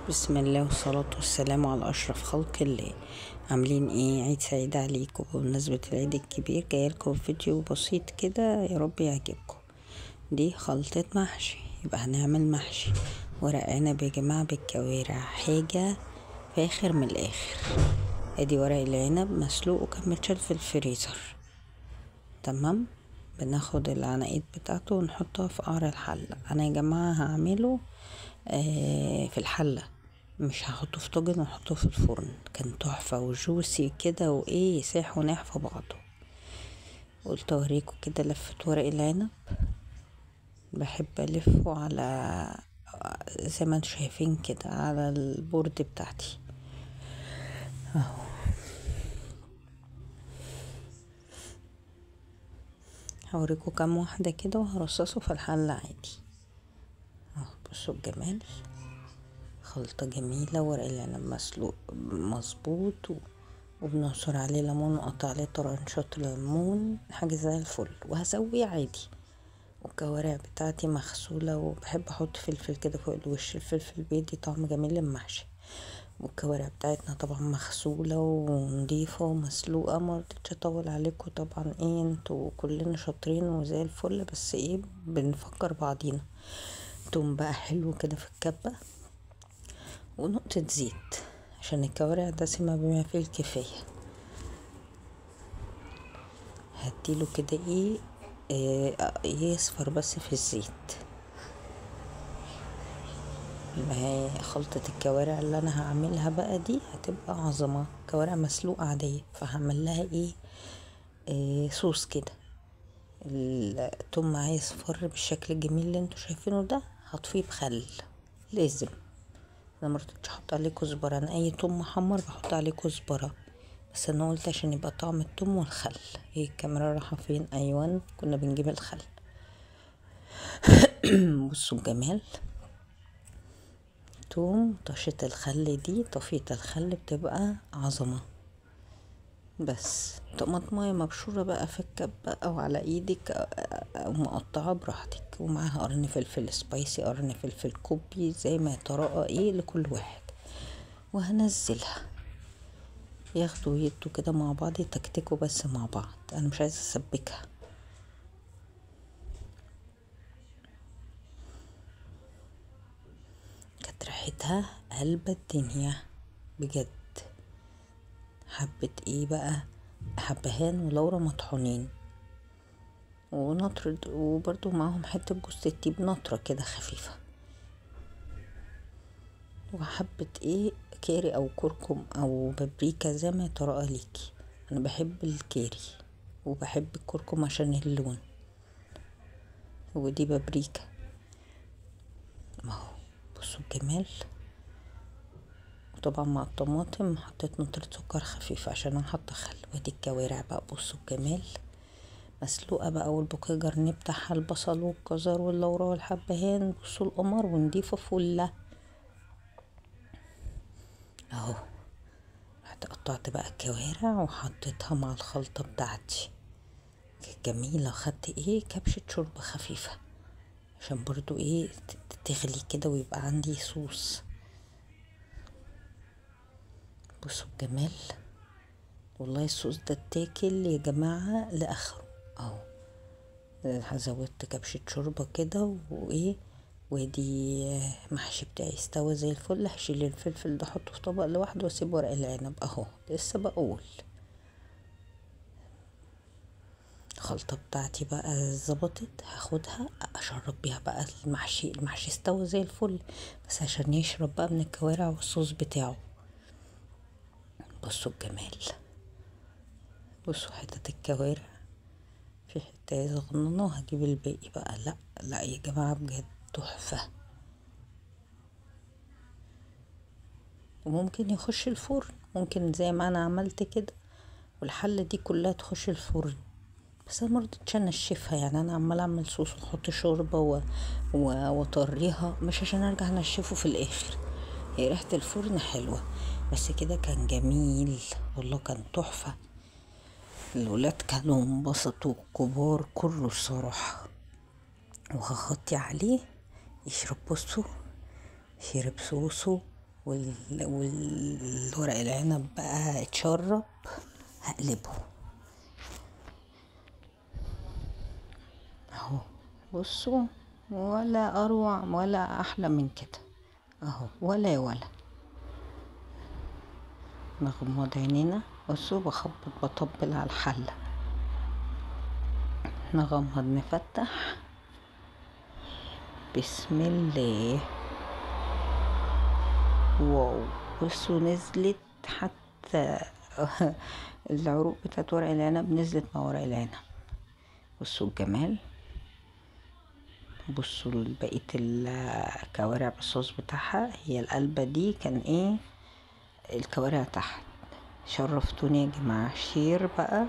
بسم الله والصلاة والسلام على أشرف خلق الله. عاملين ايه؟ عيد سعيد عليكم. بمناسبة العيد الكبير جايلكم فيديو بسيط كده، يا رب يعجبكم. دي خلطة محشي، يبقى هنعمل محشي ورق عنب يا جماعة بالكوارع، حاجة فاخر من الآخر. ادي ورق العنب مسلوق وكان متشال في الفريزر. تمام، بناخد العناقيد بتاعته ونحطها في قعر الحلة. انا يا جماعة هعمله في الحلة، مش هحطه في طاجن واحطه في الفرن. كان تحفة وجوسي كده وايه، ساح وناح في بعضه. قلت اوريكم كده لفة ورق العنب. بحب الفه على زي ما انتم شايفين كده على البورد بتاعتي اهو. هوريكم كام واحدة كده وهرصصه في الحلة عادي اهو. بصوا الجمال، خلطة جميلة. ورق العنب مسلوق مظبوط وبنعصر عليه ليمون وقطع عليه طرنشات ليمون، حاجة زي الفل. وهسويه عادي. والكوارع بتاعتي مغسولة، وبحب احط فلفل كده فوق الوش، الفلفل بيدي طعم جميل للمحشي. والكوارع بتاعتنا طبعا مغسولة ونضيفة ومسلوقة. مرضتش اطول عليكم طبعا، ايه انتوا كلنا شاطرين وزي الفل، بس ايه بنفكر بعضينا. توم بقى حلو كده في الكبة، ونقطة زيت عشان الكوارع دسمة بما فيه الكفاية. هديله كده ايه يصفر بس في الزيت. ما هي خلطة الكوارع اللي انا هعملها بقى دي هتبقى عظمة. كوارع مسلوقة عادية، فهعمل لها صوص كده. التوم معايا يصفر بالشكل الجميل اللي انتوا شايفينه ده، هطفيه بخل لازم. انا مرضتش احط عليه كزبرة، انا اي توم محمر بحط عليه كزبرة، بس انا قلت عشان يبقى طعم التوم والخل. ايه الكاميرا رايحة فين؟ ايوان، كنا بنجيب الخل. بصوا الجمال، توم طشة الخل دي، طفية الخل بتبقى عظمة. بس طماطماية مبشورة بقى في الكبة او على ايدك او مقطعة براحتك، ومعاها قرن فلفل سبايسي، قرن فلفل كوبي، زي ما يتراءى لكل واحد. وهنزلها ياخدوا ويدوا كده مع بعض، يتكتكوا بس مع بعض. انا مش عايزة اسبكها. كانت ريحتها قلب الدنيا بجد. حبة ايه بقى، حبهان ولورا مطحونين ونطر، وبرضو معاهم حتة جوز الطيب نطرة كده خفيفة، وحبة كاري او كركم او بابريكا زي ما يتراءى ليكي. انا بحب الكاري وبحب الكركم عشان اللون. ودي بابريكا اهو. بصوا الجمال. وطبعا مع الطماطم حطيت نقطة سكر خفيفة عشان انا حاطة خل. ودي الكوارع بقى، بصوا الجمال، مسلوقة بقى، والبوكيه جرنيه بتاعها البصل والجزر واللورا والحبهان. بصوا القمر، ونضيفة فلة اهو. رحت قطعت بقى الكوارع وحطيتها مع الخلطة بتاعتي، كانت جميلة. خدت كبشة شوربة خفيفة عشان برضو تغلي كده ويبقى عندي صوص. بصوا الجمال، والله الصوص ده اتاكل يا جماعة لآخره اهو. زودت كبشة شوربة كده ودي محشي بتاعي استوى زي الفل. هشيل الفلفل ده احطه في طبق لوحده واسيب ورق العنب اهو. لسه بقول الخلطة بتاعتي بقى ظبطت، هاخدها اشرب بيها بقى المحشي. المحشي استوى زي الفل، بس عشان يشرب بقى من الكوارع والصوص بتاعه. بصوا الجمال، بصوا حتة الكوارع في حتة صغننة وهجيب الباقي بقى. لا لا يا جماعة بجد تحفة. وممكن يخش الفرن، ممكن زي ما انا عملت كده والحلة دي كلها تخش الفرن. بس انا مرضتش انشفها، يعني انا عمالة اعمل صوص واحط شوربة واطريها، مش عشان ارجع انشفه في الاخر. هي ريحة الفرن حلوة، بس كده كان جميل والله، كان تحفة. الولاد كانوا انبسطوا، الكبار كله الصراحة. وهغطي عليه يشرب. بصوا شرب صوصه والورق العنب بقى اتشرب، هقلبه اهو. بصوا، ولا اروع ولا احلى من كده اهو، ولا نغمض عينينا. بصوا بخبط بطبل على الحلة، نغمض نفتح، بسم الله. واو، بصوا نزلت حتى العروق بتاعت ورق العنب نزلت مع ورق العنب. بصوا الجمال، بصوا بقية الكوارع بالصوص بتاعها. هي القلبة دي كان ايه، الكوارع تحت. شرفتوني يا جماعة، شير بقى.